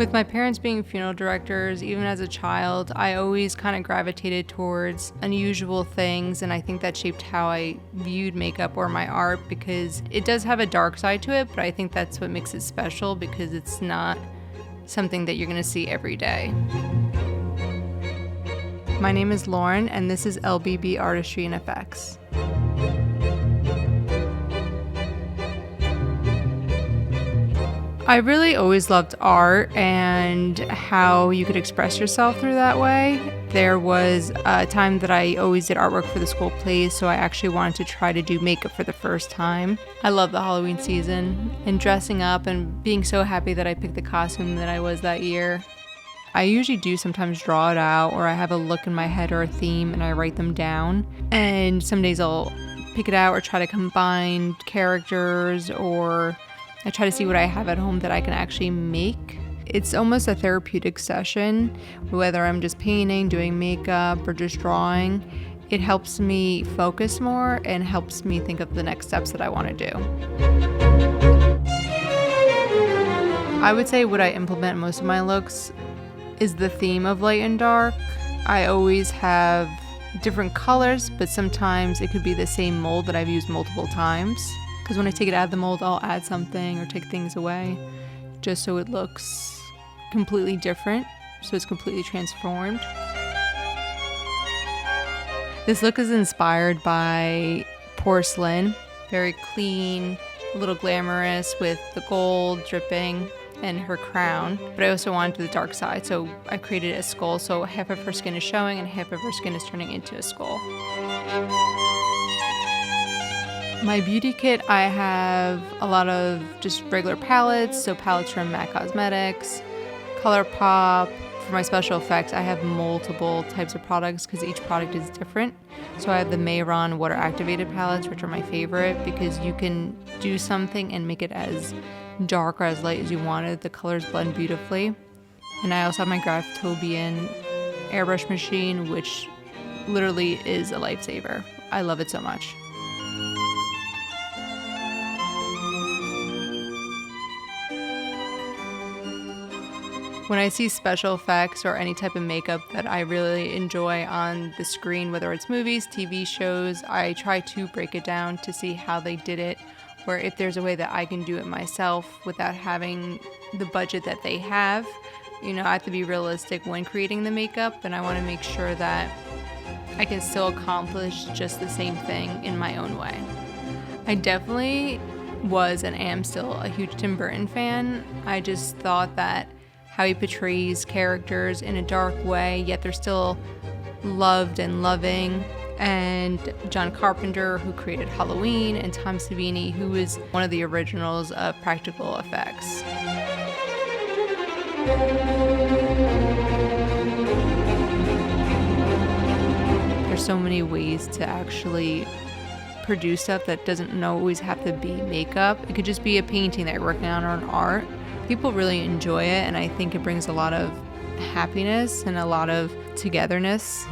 With my parents being funeral directors, even as a child, I always kind of gravitated towards unusual things, and I think that shaped how I viewed makeup or my art, because it does have a dark side to it, but I think that's what makes it special, because it's not something that you're going to see every day. My name is Lauren, and this is LBB Artistry FX. I really always loved art and how you could express yourself through that way. There was a time that I always did artwork for the school plays, so I actually wanted to try to do makeup for the first time. I love the Halloween season and dressing up and being so happy that I picked the costume that I was that year. I usually do sometimes draw it out, or I have a look in my head or a theme and I write them down. And some days I'll pick it out or try to combine characters, or I try to see what I have at home that I can actually make. It's almost a therapeutic session, whether I'm just painting, doing makeup, or just drawing. It helps me focus more and helps me think of the next steps that I want to do. I would say what I implement in most of my looks is the theme of light and dark. I always have different colors, but sometimes it could be the same mold that I've used multiple times. Because when I take it out of the mold, I'll add something or take things away just so it looks completely different, so it's completely transformed. This look is inspired by porcelain, very clean, a little glamorous with the gold dripping and her crown. But I also wanted the dark side, so I created a skull, so half of her skin is showing and half of her skin is turning into a skull. My beauty kit, I have a lot of just regular palettes, so palettes from MAC Cosmetics, ColourPop. For my special effects, I have multiple types of products because each product is different. So I have the Mayron water activated palettes, which are my favorite because you can do something and make it as dark or as light as you wanted. The colors blend beautifully. And I also have my Graftobian airbrush machine, which literally is a lifesaver. I love it so much. When I see special effects or any type of makeup that I really enjoy on the screen, whether it's movies, TV shows, I try to break it down to see how they did it, or if there's a way that I can do it myself without having the budget that they have. You know, I have to be realistic when creating the makeup, and I want to make sure that I can still accomplish just the same thing in my own way. I definitely was and am still a huge Tim Burton fan. I just thought that how he portrays characters in a dark way, yet they're still loved and loving. And John Carpenter, who created Halloween, and Tom Savini, who is one of the originals of practical effects. There's so many ways to actually produce stuff that doesn't always have to be makeup. It could just be a painting that you're working on or an art. People really enjoy it, and I think it brings a lot of happiness and a lot of togetherness.